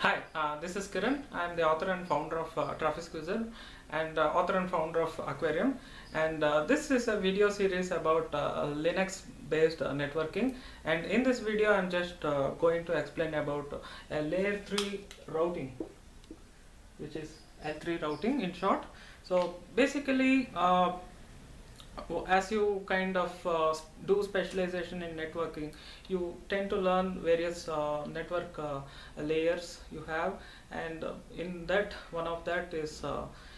Hi, this is Kiran. I am the author and founder of Traffic Wizard and author and founder of Aquarium. And this is a video series about Linux based networking. And in this video, I am just going to explain about a layer 3 routing, which is L3 routing in short. So basically, as you kind of do specialization in networking, you tend to learn various network layers you have, and in that, one of that is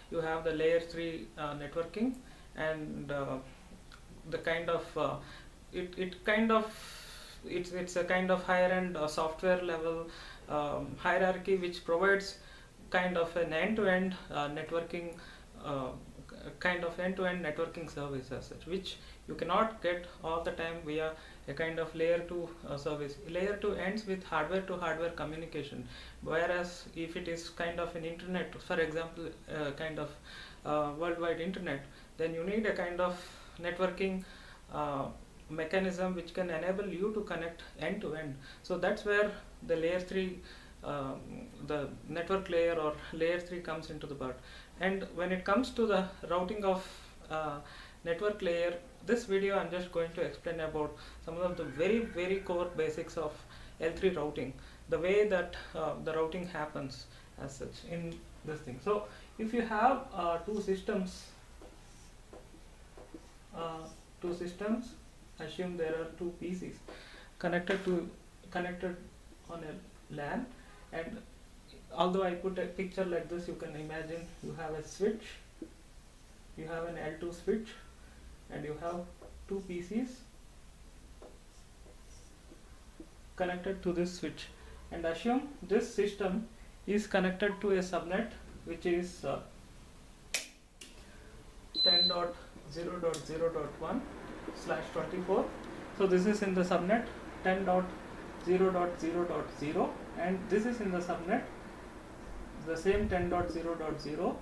you have the layer 3 networking, and the kind of it's a kind of higher end software level hierarchy, which provides kind of an end-to-end networking kind of end-to-end networking service as such, which you cannot get all the time via a kind of layer 2 service. Layer 2 ends with hardware to hardware communication, whereas if it is kind of an internet, for example, kind of worldwide internet, then you need a kind of networking mechanism which can enable you to connect end to end. So that's where the layer 3 the network layer or layer 3 comes into the part. And when it comes to the routing of network layer, this video I'm just going to explain about some of the very core basics of L3 routing, the way that the routing happens as such in this thing. So if you have two systems, assume there are two PCs connected on a LAN, and although I put a picture like this, you can imagine you have a switch, you have an L2 switch, and you have two PCs connected to this switch, and assume this system is connected to a subnet which is 10.0.0.1/24. so this is in the subnet 10.0.0.0, and this is in the subnet the same 10.0.0,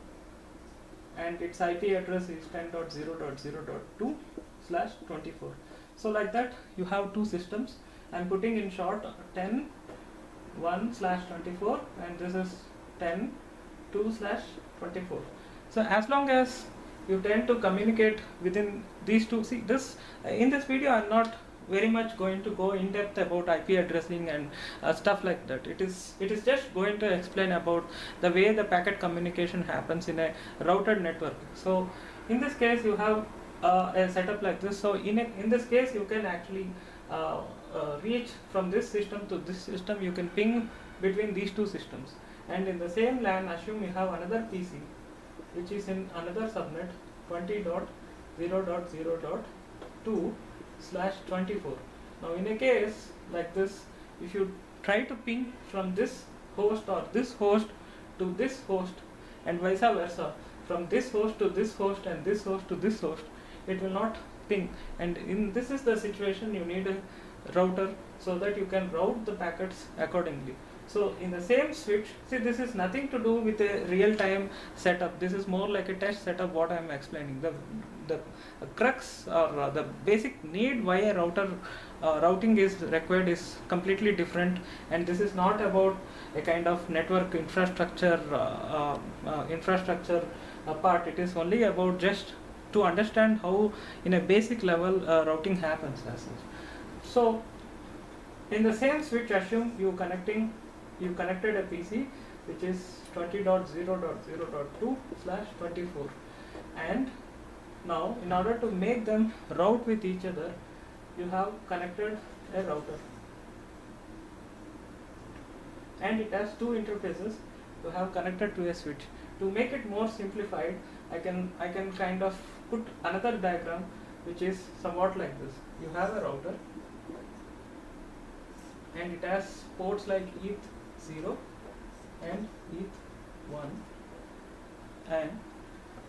and its IP address is 10.0.0.2/24. so like that you have two systems. I'm putting in short 10.1/24, and this is 10.2/24. so as long as you tend to communicate within these two, see this in this video I'm not very much going to go in depth about IP addressing and stuff like that. It is just going to explain about the way the packet communication happens in a routed network. So in this case you have a setup like this. So in this case you can actually reach from this system to this system. You can ping between these two systems, and in the same LAN, assume you have another PC which is in another subnet 20.0.0.2/24. Now in a case like this, if you try to ping from this host or this host to this host and vice versa, from this host to this host and this host to this host, it will not ping. And this is the situation, you need a router so that you can route the packets accordingly. So in the same switch, see, this is nothing to do with a real-time setup. This is more like a test setup, what I am explaining. The crux or the basic need why a routing is required is completely different, and this is not about a kind of network infrastructure part. It is only about just to understand how in a basic level routing happens as such. So in the same switch, assume you connected a PC which is 20.0.0.2/24, and now in order to make them route with each other, you have connected a router, and it has two interfaces you have connected to a switch. To make it more simplified, I can kind of put another diagram which is somewhat like this. You have a router, and it has ports like ETH0 and ETH1, and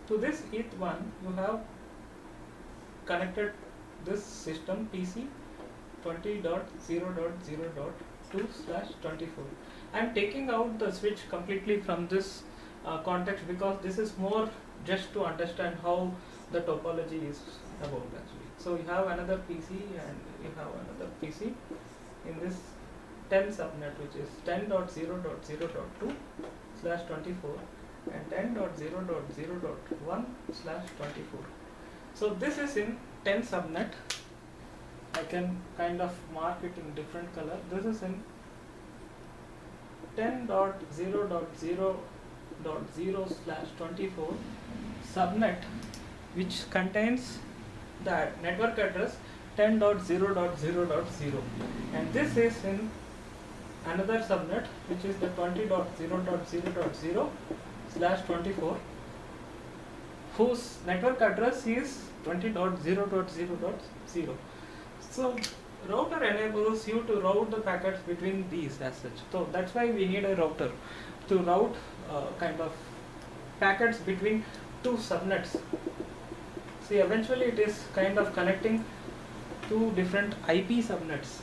to this ETH1 you have connected this system PC 20.0.0.2/24. I am taking out the switch completely from this context because this is more just to understand how the topology is about actually. So you have another PC and you have another PC in this 10 subnet, which is 10.0.0.2/24 and 10.0.0.1/24. So this is in 10 subnet. I can kind of mark it in different color. This is in 10.0.0.0/24 subnet, which contains the network address 10.0.0.0, and this is in another subnet, which is the 20.0.0.0/24, whose network address is 20.0.0.0. So router enables you to route the packets between these as such. So that's why we need a router to route kind of packets between two subnets. See, eventually it is kind of connecting two different IP subnets.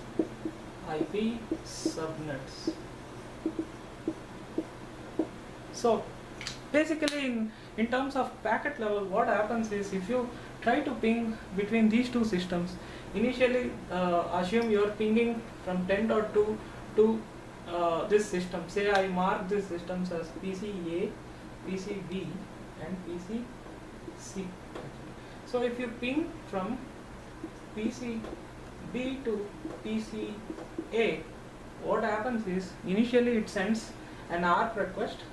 IP subnets. So basically in terms of packet level, what happens is, if you try to ping between these two systems, initially assume you are pinging from 10.2 to this system. Say I mark these systems as PCA, PCB and PCC. So if you ping from PCB to PCA, what happens is, initially it sends an ARP request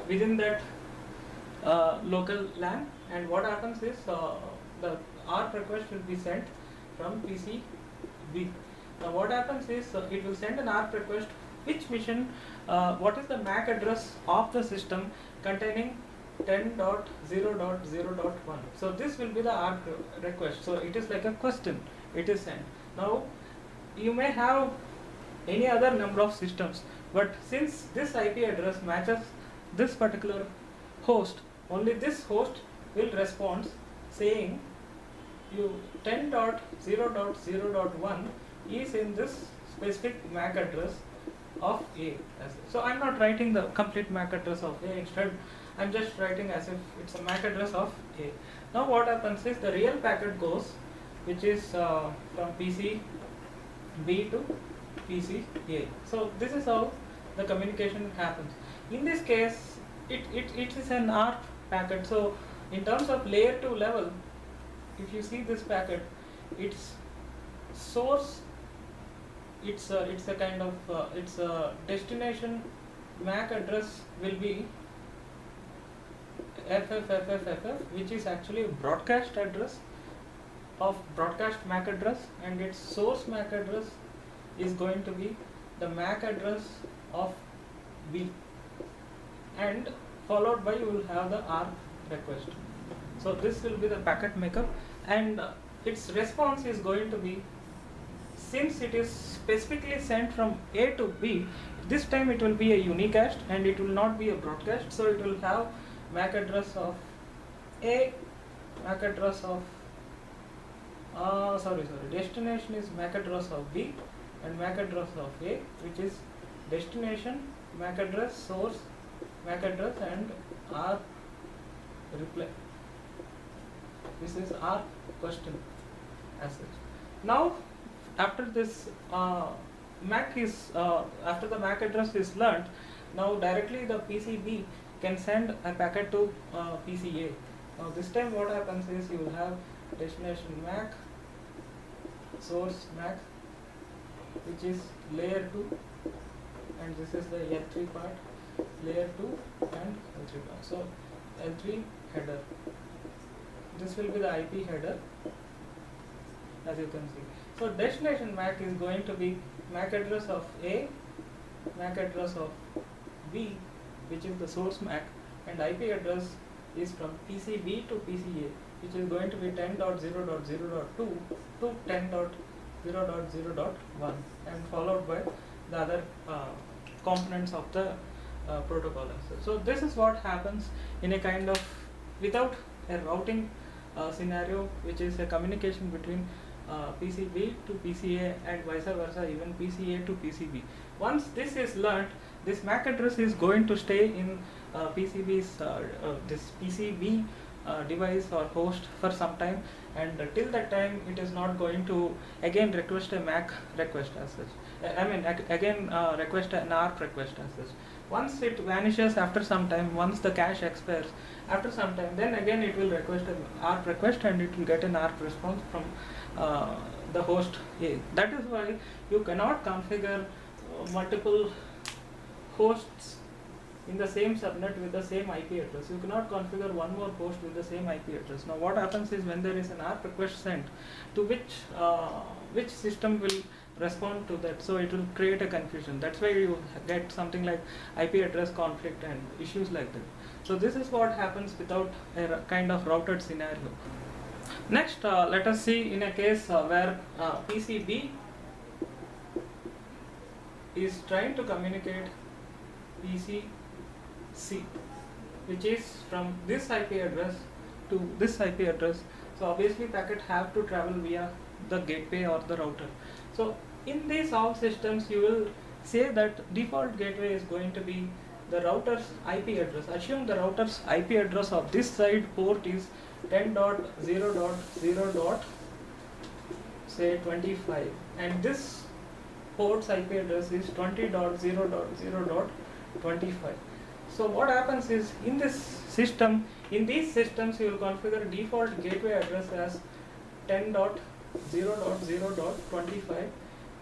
within that local LAN, and what happens is the ARP request will be sent from PCB. Now what happens is it will send an ARP request which mission, what is the MAC address of the system containing 10.0.0.1. So this will be the ARP request. So it is like a question, it is sent. Now you may have any other number of systems, but since this IP address matches this particular host, only this host will respond saying you 10.0.0.1 is in this specific MAC address of A. So I'm not writing the complete MAC address of A, instead I'm just writing as if it's a MAC address of A. Now what happens is, the real packet goes, which is from PCB to PCA. So this is how the communication happens. In this case, it is an ARP packet. So in terms of layer 2 level, if you see this packet, its source, it's a kind of its destination MAC address will be FFFFFF, which is actually a broadcast address of broadcast MAC address, and its source MAC address is going to be the MAC address of B, and followed by you will have the ARP request. So this will be the packet makeup, and its response is going to be, since it is specifically sent from A to B, this time it will be a unicast and it will not be a broadcast. So it will have MAC address of A, MAC address of destination is MAC address of B, and MAC address of A, which is destination, MAC address, source, MAC address, and ARP reply. This is ARP question as such. Now after this MAC is after the MAC address is learnt, now directly the PCB can send a packet to PCA. Now this time what happens is, you will have destination MAC, source MAC, which is layer 2, and this is the L3 part, layer 2 and L3 part. So L3 header, this will be the IP header, as you can see. So destination MAC is going to be MAC address of A, MAC address of B, which is the source MAC, and IP address is from PCB to PCA, which is going to be 10.0.0.2 to 10.0.0.1, and followed by the other components of the protocol. So this is what happens in a kind of, without a routing scenario, which is a communication between PCB to PCA and vice versa, even PCA to PCB. Once this is learnt, this MAC address is going to stay in PCB's this PCB device or host for some time, and till that time it is not going to again request a MAC request as such. Again request an ARP request as such. Once it vanishes after some time, once the cache expires after some time, then again it will request an ARP request and it will get an ARP response from the host A. That is why you cannot configure multiple hosts in the same subnet with the same IP address. You cannot configure one more host with the same IP address. Now what happens is, when there is an ARP request sent, to which system will respond to that, so it will create a confusion. That's why you get something like IP address conflict and issues like that. So this is what happens without a kind of routed scenario. Next, let us see in a case where PCB is trying to communicate PCC, which is from this IP address to this IP address. So obviously packet have to travel via the gateway or the router. So in these all systems, you will say that default gateway is going to be the router's IP address. Assume the router's IP address of this side port is 10.0.0. say 25, and this port's IP address is 20.0.0.25. So what happens is, in this system, in these systems, you will configure default gateway address as 10.0.0.25,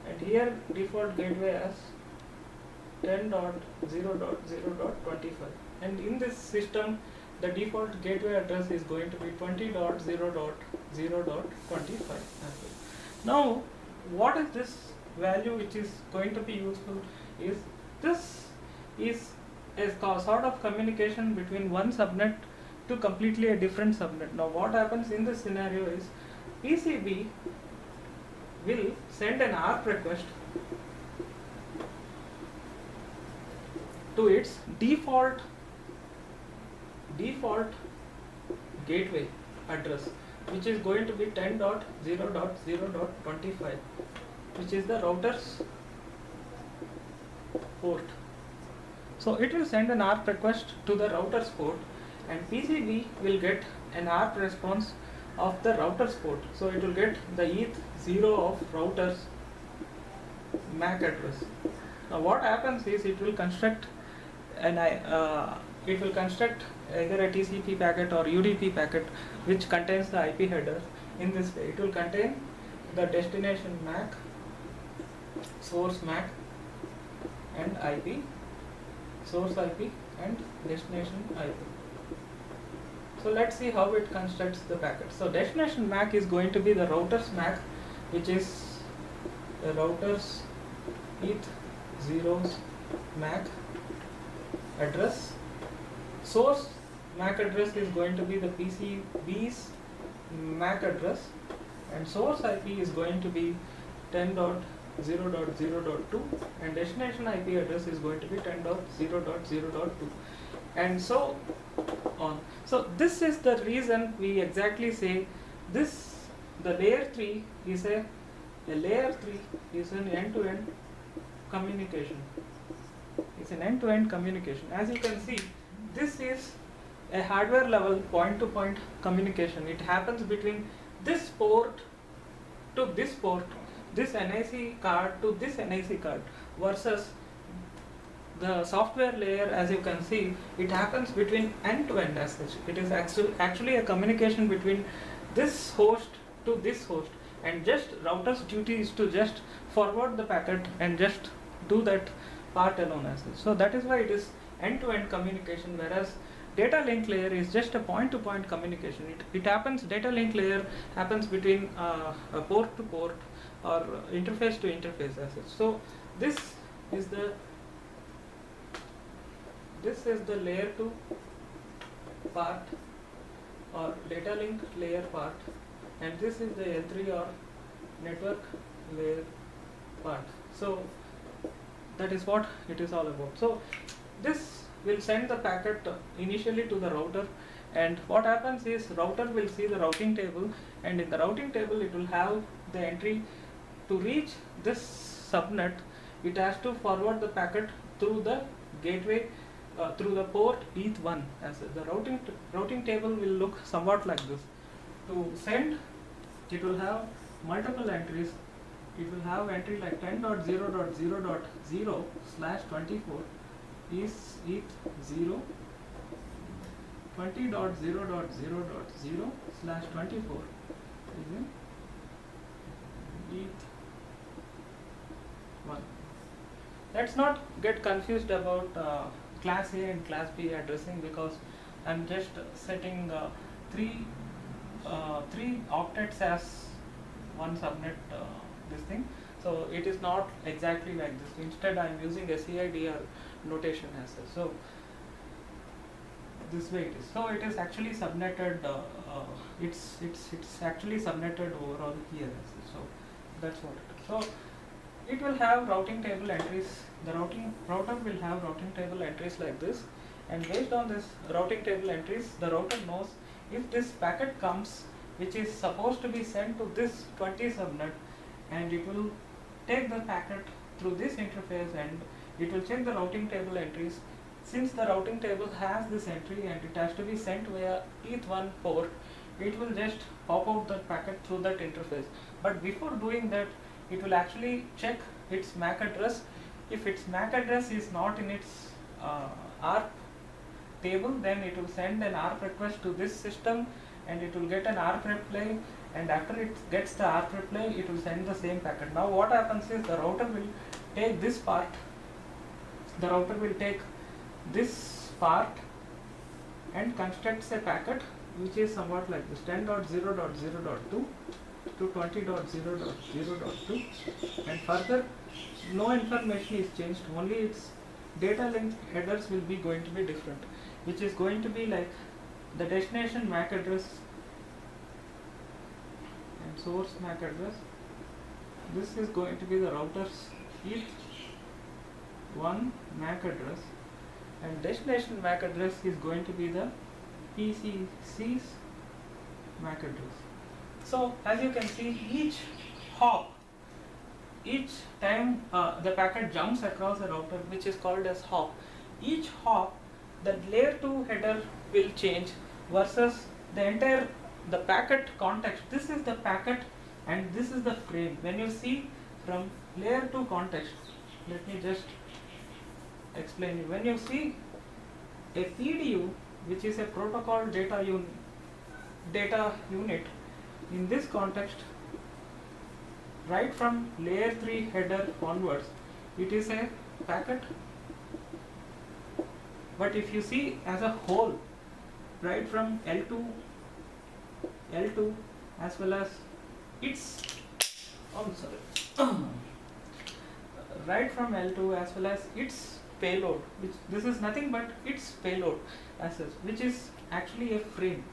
and here default gateway as 10.0.0.25, and in this system the default gateway address is going to be 20.0.0.25. Now what is this value which is going to be useful is, this is a sort of communication between one subnet to completely a different subnet. Now what happens in this scenario is, PCB will send an ARP request to its default gateway address, which is going to be 10.0.0.25, which is the router's port. So it will send an ARP request to the router's port, and PCB will get an ARP response of the router's port. So it will get the ETH0 of router's MAC address. Now what happens is, it will construct either a TCP packet or UDP packet which contains the IP header. In this way, it will contain the destination MAC, source MAC, and IP, source IP and destination IP. So let's see how it constructs the packet. So destination MAC is going to be the router's MAC, which is the router's ETH0's MAC address. Source MAC address is going to be the PCB's MAC address, and source IP is going to be 10.0.0.2, and destination IP address is going to be 10.0.0.2, and so on. So this is the reason we exactly say this, the layer 3 is an end-to-end communication. It's an end-to-end communication. As you can see, this is a hardware level point-to-point communication. It happens between this port to this port, this NIC card to this NIC card, versus the software layer. As you can see, it happens between end-to-end as such. It is actually a communication between this host to this host, and just router's duty is to just forward the packet and just do that part alone as such. So that is why it is end-to-end communication, whereas data link layer is just a point-to-point communication. It happens, data link layer happens between a port to port or interface to interface as such. So this is the layer 2 part or data link layer part, and this is the L3 or network layer part. So that is what it is all about. So this will send the packet initially to the router, and what happens is, router will see the routing table, and in the routing table it will have the entry to reach this subnet. It has to forward the packet through the gateway through the port ETH1. As the routing table will look somewhat like this. To send, it will have multiple entries. It will have entry like 10.0.0.0/24 is ETH0, 20.0.0.0/24 is in ETH1. Let's not get confused about class A and class B addressing, because I'm just setting three octets as one subnet this thing. So it is not exactly like this. Instead, I am using a CIDR notation as such. So this way it is. So it is actually subnetted. It's actually subnetted overall here as such. So that's what it is. So it will have routing table entries. The router will have routing table entries like this, and based on this routing table entries, the router knows if this packet comes, which is supposed to be sent to this 20 subnet, and it will take the packet through this interface, and it will check the routing table entries. Since the routing table has this entry and it has to be sent via ETH1 port, it will just pop out the packet through that interface. But before doing that, it will actually check its MAC address. If its MAC address is not in its ARP table, then it will send an ARP request to this system, and it will get an ARP reply, and after it gets the ARP reply, it will send the same packet. Now what happens is the router will take this part, the router will take this part and constructs a packet which is somewhat like this: 10.0.0.2 to 20.0.0.2, and further no information is changed, only its data link headers will be going to be different, which is going to be like the destination MAC address and source MAC address. This is going to be the router's ETH1 MAC address, and destination MAC address is going to be the PCC's MAC address. So as you can see, each hop, each time the packet jumps across the router, which is called as hop, each hop the layer 2 header will change versus the packet context. This is the packet and this is the frame. When you see from layer 2 context, let me just explain you. When you see a PDU, which is a protocol data unit, in this context, right from layer 3 header onwards, it is a packet. But if you see as a whole, right from L2 as well as its right from L2 as well as its payload, which this is nothing but its payload as such, which is actually a frame.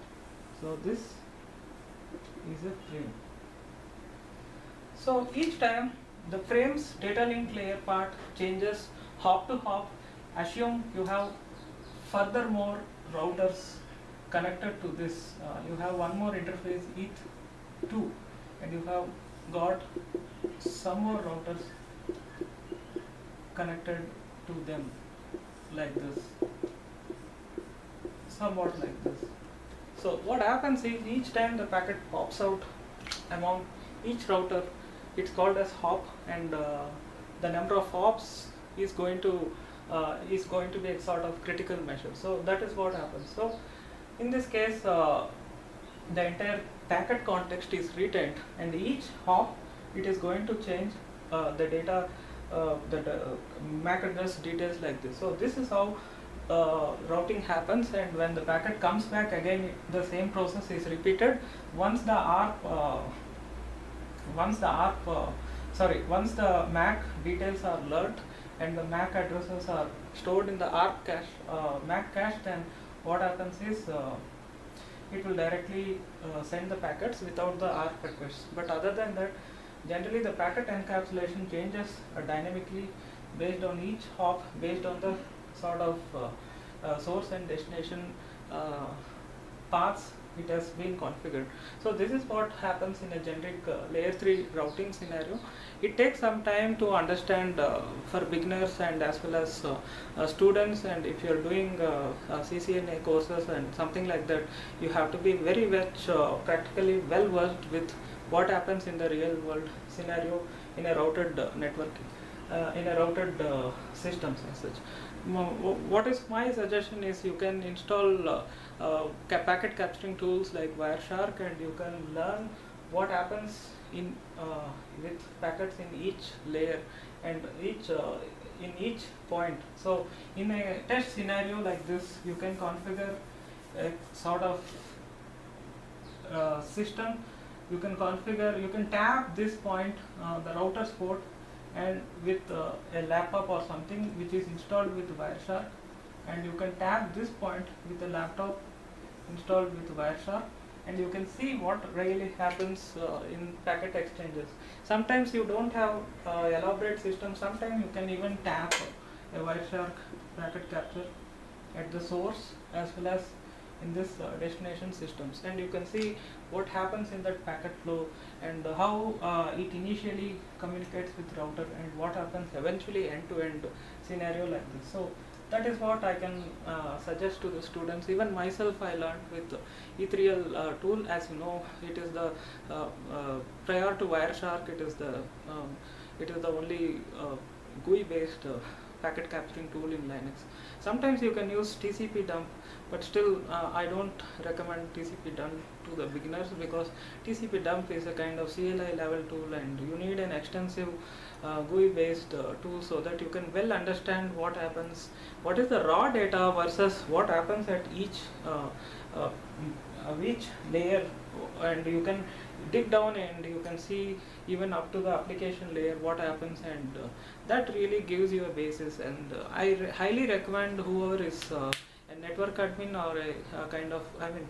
So this is a frame. So each time the frame's data link layer part changes hop to hop, assume you have furthermore routers connected to this. You have one more interface ETH2, and you have got some more routers connected to them like this, somewhat like this. So what happens is each time the packet pops out among each router, it's called as hop, and the number of hops is going to be a sort of critical measure. So that is what happens. So in this case, the entire packet context is retained, and each hop it is going to change the data, the MAC address details like this. So this is how routing happens, and when the packet comes back again, the same process is repeated. Once the MAC details are learnt and the MAC addresses are stored in the ARP cache, MAC cache, then what happens is it will directly send the packets without the ARP requests. But other than that, generally the packet encapsulation changes dynamically based on each hop, based on the sort of source and destination paths it has been configured. So this is what happens in a generic layer 3 routing scenario. It takes some time to understand for beginners and as well as students, and if you are doing CCNA courses and something like that, you have to be very much practically well versed with what happens in the real world scenario in a routed networking, in a routed systems as such. What is my suggestion is you can install packet capturing tools like Wireshark, and you can learn what happens in with packets in each layer and each in each point. So in a test scenario like this, you can configure a sort of system. You can tap this point, the router's port, and with a laptop or something which is installed with Wireshark, and you can tap this point with a laptop installed with Wireshark, and you can see what really happens in packet exchanges. Sometimes you don't have elaborate system, sometimes you can even tap a Wireshark packet capture at the source as well as in this destination systems, and you can see what happens in that packet flow, and how it initially communicates with router, and what happens eventually end-to-end scenario like this. So that is what I can suggest to the students. Even myself, I learned with E3L tool. As you know, it is the prior to Wireshark, it is the only GUI based packet capturing tool in Linux. Sometimes you can use TCP dump, but still I don't recommend TCP dump to the beginners, because TCP dump is a kind of CLI level tool, and you need an extensive GUI based tool so that you can well understand what happens, what is the raw data versus what happens at each layer, and you can dig down and you can see even up to the application layer what happens, and that really gives you a basis. And I highly recommend whoever is a network admin, or a kind of,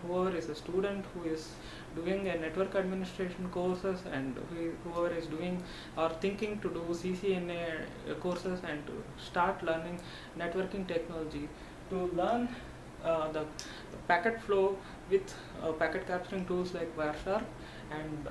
whoever is a student who is doing a network administration courses, and whoever is doing or thinking to do CCNA courses and to start learning networking technology, to learn the packet flow with packet capturing tools like Wireshark, and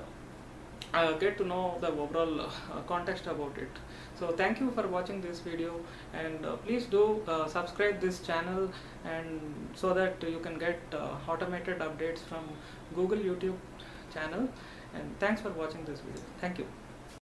get to know the overall context about it. So thank you for watching this video, and please do subscribe this channel, and so that you can get automated updates from Google YouTube channel. And thanks for watching this video. Thank you.